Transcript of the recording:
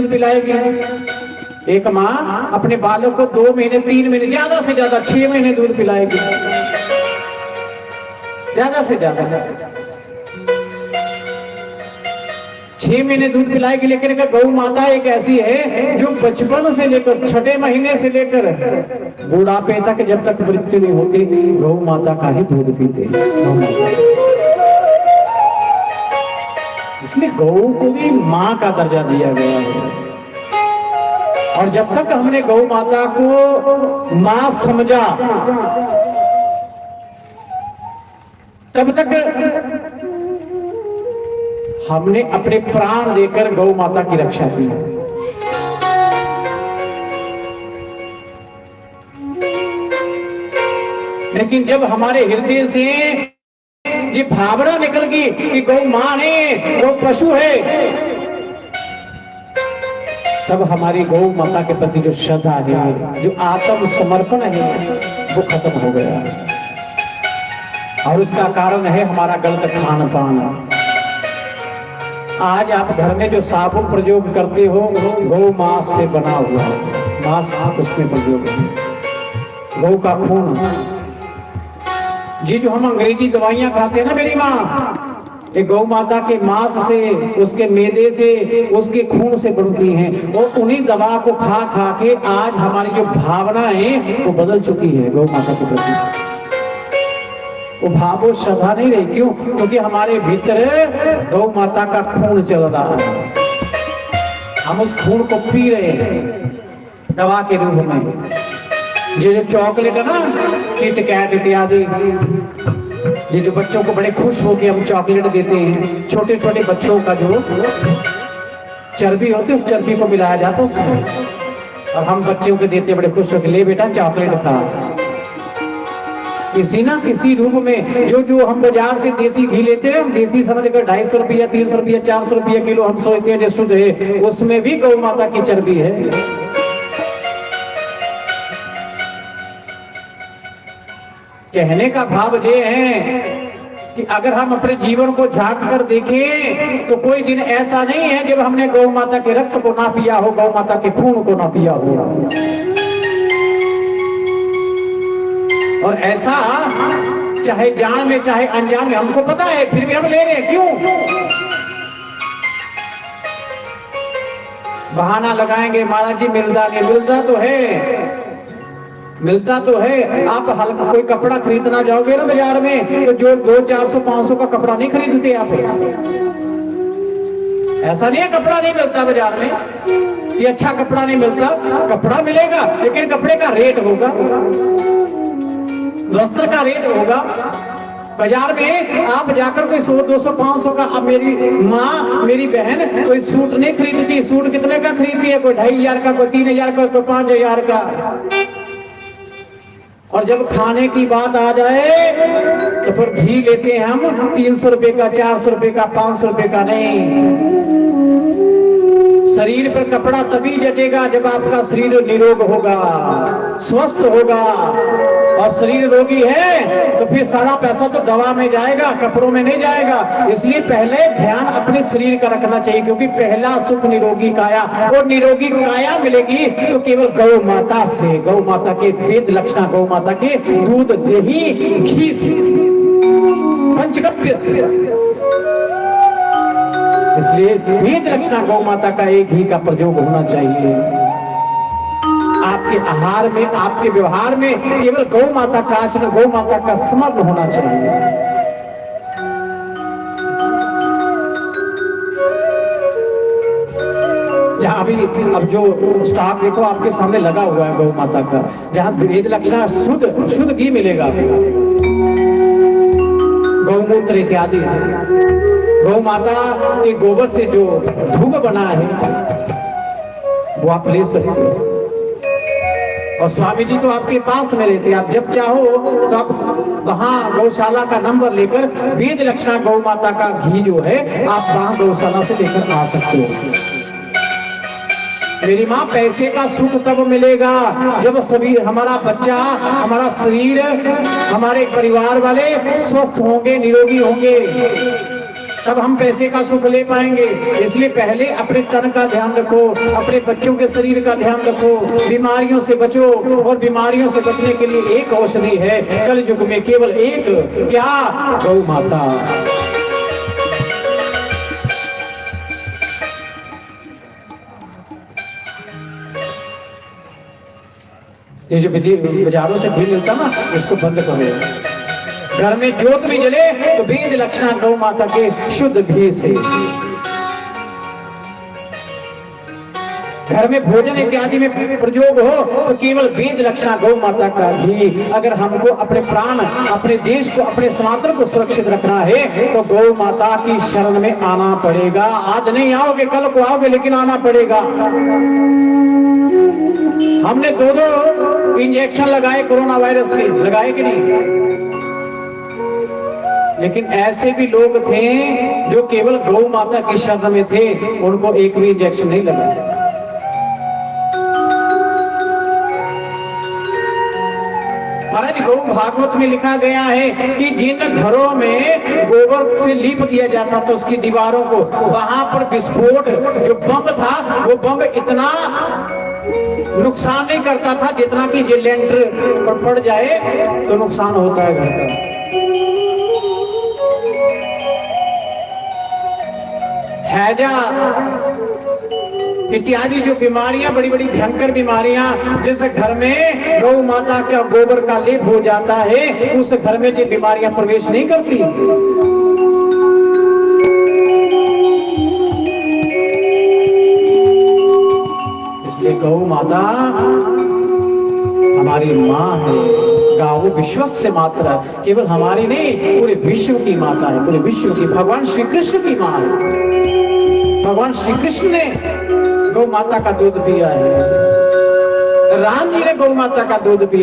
दूध पिलाएगी। एक माँ अपने बालक को 2 महीने 3 महीने ज्यादा से ज्यादा 6 महीने दूध पिलाएगी, ज्यादा से ज्यादा 6 महीने दूध पिलाएगी। लेकिन गौ माता एक ऐसी है जो बचपन से लेकर 6ठे महीने से लेकर बुढ़ापे तक, जब तक मृत्यु नहीं होती, गौ माता का ही दूध पीते हैं। इसलिए गौ को भी माँ का दर्जा दिया गया है। और जब तक हमने गौ माता को माँ समझा, तब तक हमने अपने प्राण देकर गौ माता की रक्षा की है। लेकिन जब हमारे हृदय से ये भावना निकल गई कि गौ मां नहीं, गौ पशु है, तब हमारी गौ माता के प्रति जो श्रद्धा है, जो आत्म समर्पण है, वो खत्म हो गया। और उसका कारण है हमारा गलत खान पान। आज आप घर में जो साबुन प्रयोग करते हो, गौ मांस से बना हुआ मांस उसमें प्रयोग है, गौ का खून। जी जो हम अंग्रेजी दवाइयां खाते हैं ना मेरी माँ, ये गौ माता के मांस से, उसके मैदे से, उसके खून से बनती हैं। और उन्हीं दवा को खा खा के आज हमारी जो भावना है वो बदल चुकी है गौ माता के प्रति। वो भाव वो श्रद्धा नहीं रही। क्यों? क्योंकि हमारे भीतर गौ माता का खून चल रहा है, हम उस खून को पी रहे हैं दवा के रूप में। ये जो चॉकलेट है ना, किट कैट इत्यादि, ये जो बच्चों को बड़े खुश होकर हम चॉकलेट देते हैं, छोटे छोटे बच्चों का जो चर्बी होती है उस चर्बी को मिलाया जाता है उसमें, और हम बच्चों को देते बड़े खुश होकर, ले बेटा चॉकलेट खा। किसी ना किसी रूप में जो हम बाजार से देसी घी लेते हैं, हम देसी समझकर 250 रुपया 300 रुपया 400 रुपया किलो हम सोचते हैं जो शुद्ध है, उसमें भी गौ माता की चर्बी है। कहने का भाव ये है कि अगर हम अपने जीवन को झांक कर देखें तो कोई दिन ऐसा नहीं है जब हमने गौ माता के रक्त को ना पिया हो, गौ माता के खून को ना पिया हो। और ऐसा चाहे जान में चाहे अनजान में, हमको पता है, फिर भी हम ले रहे हैं। क्यों? बहाना लगाएंगे, महाराज जी मिलता नहीं, मिलता तो है, मिलता तो है। आप हल्का कोई कपड़ा खरीदना जाओगे ना बाजार में, तो जो 200-400-500 का कपड़ा नहीं खरीदते आप। ऐसा नहीं है कपड़ा नहीं मिलता बाजार में, ये अच्छा कपड़ा नहीं मिलता, कपड़ा मिलेगा लेकिन कपड़े का रेट होगा, वस्त्र का रेट होगा। बाजार में आप जाकर कोई 100-200-500 का, अब मेरी माँ मेरी बहन कोई सूट नहीं खरीदती। सूट कितने का खरीदती है? कोई 2500 का, कोई 3000 का, कोई 5000 का। और जब खाने की बात आ जाए तो फिर घी लेते हैं हम 300 रुपए का, 400 रुपए का, 500 रुपए का नहीं। शरीर पर कपड़ा तभी जचेगा जब आपका शरीर निरोग होगा, स्वस्थ होगा। और शरीर रोगी है तो फिर सारा पैसा तो दवा में जाएगा, कपड़ों में नहीं जाएगा। इसलिए पहले ध्यान अपने शरीर का रखना चाहिए, क्योंकि पहला सुख निरोगी काया, और निरोगी काया मिलेगी तो केवल गौ माता से, गौ माता के वेद लक्षणा, गौ माता के दूध दही घी से, पंचगव्य से। इसलिए वेद लक्षणा गौ माता का एक घी का प्रयोग होना चाहिए आपके आहार में, आपके व्यवहार में। केवल गौ माता का आचरण, गौ माता का स्मरण होना चाहिए। जहां भी अब जो स्टॉक देखो आपके सामने लगा हुआ है गौ माता का, जहां वेद लक्षणा शुद्ध घी मिलेगा, गौमूत्र इत्यादि, गौ माता के गोबर से जो धूप बना है वो आप ले सकते हो। और स्वामी जी तो आपके पास में रहते, आप जब चाहो तो आप वहां गौशाला का नंबर लेकर वेद लक्षणा गौ माता का घी जो है आप वहां गौशाला से लेकर आ सकते हो। मेरी माँ, पैसे का सुख तब मिलेगा जब शरीर, हमारा बच्चा, हमारा शरीर, हमारे परिवार वाले स्वस्थ होंगे, निरोगी होंगे। तब हम पैसे का सुख ले पाएंगे। इसलिए पहले अपने तन का ध्यान रखो, अपने बच्चों के शरीर का ध्यान रखो, बीमारियों से बचो। और बीमारियों से बचने के लिए एक औषधि है कल युग में, केवल एक, क्या? गौ माता। ये जो बाजारों से घी मिलता ना, इसको बंद करो। घर में ज्योत भी जले तो वेद लक्षणा गौ माता के शुद्ध घी से। घर में भोजन इत्यादि में प्रयोग हो तो केवल वेद लक्षणा गौ माता का घी। अगर हमको अपने प्राण, अपने देश को, अपने सनातन को सुरक्षित रखना है तो गौ माता की शरण में आना पड़ेगा। आज नहीं आओगे, कल को आओगे, लेकिन आना पड़ेगा। हमने 2 इंजेक्शन लगाए कोरोना वायरस के, लगाए कि नहीं? लेकिन ऐसे भी लोग थे जो केवल गौ माता की शरण में थे, उनको एक भी इंजेक्शन नहीं लगा। महाराज, गौ भागवत में लिखा गया है कि जिन घरों में गोबर से लीप दिया जाता था उसकी दीवारों को, वहां पर विस्फोट जो बम था, वो बम इतना नुकसान नहीं करता था जितना कि जो लेंटर पर पड़ जाए तो नुकसान होता है घर का। हैजा इत्यादि जो बीमारियां, बड़ी बड़ी भयंकर बीमारियां, जिस घर में गौ माता का गोबर का लेप हो जाता है, उस घर में जो बीमारियां प्रवेश नहीं करती। इसलिए गौ माता हमारी माँ है। गावो विश्वस्य मातरा, केवल हमारी नहीं, पूरे विश्व की माता है, पूरे विश्व की। भगवान श्री कृष्ण की माँ है। भगवान श्री कृष्ण ने गौ माता का दूध पिया है, राम जी ने गौ माता का दूध पिया।